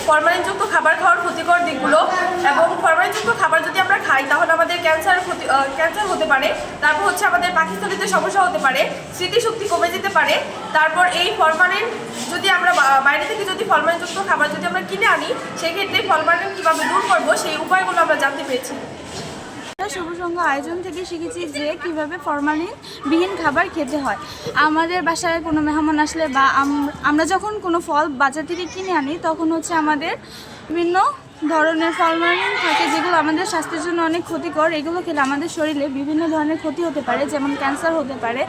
ফরমালিনযুক্ত খাবার খাওয়ার ক্ষতিকর দিকগুলো, এবং ফরমালিনযুক্ত খাবার যদি আমরা খাই তাহলে আমাদের ক্যান্সার হতে পারে। তারপর হচ্ছে আমাদের পাকস্থলীতে সমস্যা হতে পারে, স্মৃতিশক্তি কমে যেতে পারে। তারপর এই ফরমালিন যদি আমরা বাইরে থেকে ফরমালিনযুক্ত খাবার যদি আমরা কিনে আনি, সেক্ষেত্রে ফরমালিন কীভাবে দূর করবো সেই উপায়গুলো আমরা জানতে পেরেছি। শুভ সংঘ আয়োজন থেকে শিখেছি যে কিভাবে ফরমালিন বিহীন খাবার খেতে হয়। আমাদের বাসায় কোনো মেহমান আসলে বা আমরা যখন কোনো ফল বাজার থেকে কিনে আনি, তখন হচ্ছে আমাদের বিভিন্ন ধরনের ফরমালিন থাকে যেগুলো আমাদের স্বাস্থ্যের জন্য অনেক ক্ষতিকর। এগুলো খেলে আমাদের শরীরে বিভিন্ন ধরনের ক্ষতি হতে পারে, যেমন ক্যান্সার হতে পারে,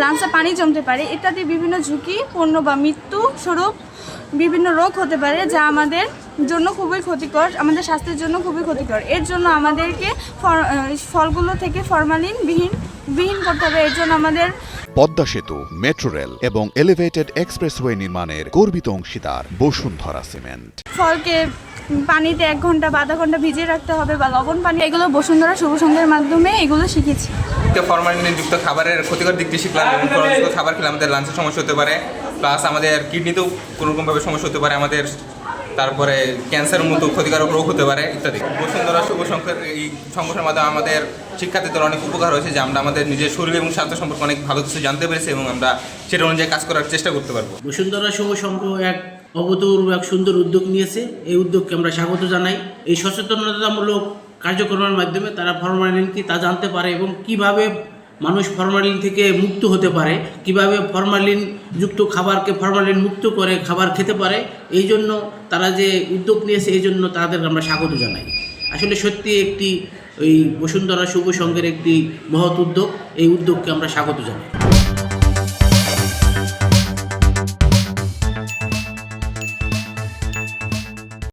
লাংসে পানি জমতে পারে ইত্যাদি বিভিন্ন ঝুঁকিপূর্ণ বা মৃত্যু স্বরূপ বিভিন্ন রোগ হতে পারে, যা আমাদের জন্য খুবই ক্ষতিকর, আমাদের স্বাস্থ্যের জন্য খুবই ক্ষতিকর। এর জন্য আমাদেরকে ফলগুলো থেকে ফরমালিন বিহীন করতে হবে। এর জন্য আমাদের পদ্মা সেতু, মেট্রো রেল এবং এলিভেটেড এক্সপ্রেসওয়ে নির্মাণের গর্বিত অংশীদার বসুন্ধরা সিমেন্ট। ফলকে পানিতে 1 ঘন্টা বা আধা ঘন্টা ভিজিয়ে রাখতে হবে বা লবণ পানি, এগুলো বসুন্ধরা শুভ সংঘের মাধ্যমে এগুলো শিখেছি। ফরমালিনযুক্ত খাবারের ক্ষতিকর দিকটি শিখলাম, এবং ফরমালিনযুক্ত খাবার খেলে আমাদের লাঞ্চের সমস্যা হতে পারে, প্লাস আমাদের কিডনিতেও কোনোরকমভাবে সমস্যা হতে পারে আমাদের, তারপরে ক্যান্সারের মতো ক্ষতিকারক রোগ হতে পারে ইত্যাদি। বসুন্ধরা শুভ সংঘের এই সংগঠনের মাধ্যমে আমাদের শিক্ষার্থীদের অনেক উপকার হয়েছে, যে আমরা আমাদের নিজের শরীর এবং স্বাস্থ্য সম্পর্কে অনেক ভালো কিছু জানতে পেরেছি, এবং আমরা সেটা অনুযায়ী কাজ করার চেষ্টা করতে পারবো। বসুন্ধরা শুভ সংঘ এক অভূতপূর্ব এক সুন্দর উদ্যোগ নিয়েছে। এই উদ্যোগকে আমরা স্বাগত জানাই। এই সচেতনতামূলক কার্যক্রমের মাধ্যমে তারা ফরমালিন কি তা জানতে পারে, এবং কিভাবে মানুষ ফরমালিন থেকে মুক্ত হতে পারে, কিভাবে ফরমালিন যুক্ত খাবারকে ফরমালিন মুক্ত করে খাবার খেতে পারে। এই জন্য তারা যে উদ্যোগ নিয়েছে, এই জন্য তাদেরকে আমরা স্বাগত জানাই। আসলে সত্যি একটি ওই বসুন্ধরা শুভ সংঘের একটি মহৎ উদ্যোগ। এই উদ্যোগকে আমরা স্বাগত জানাই।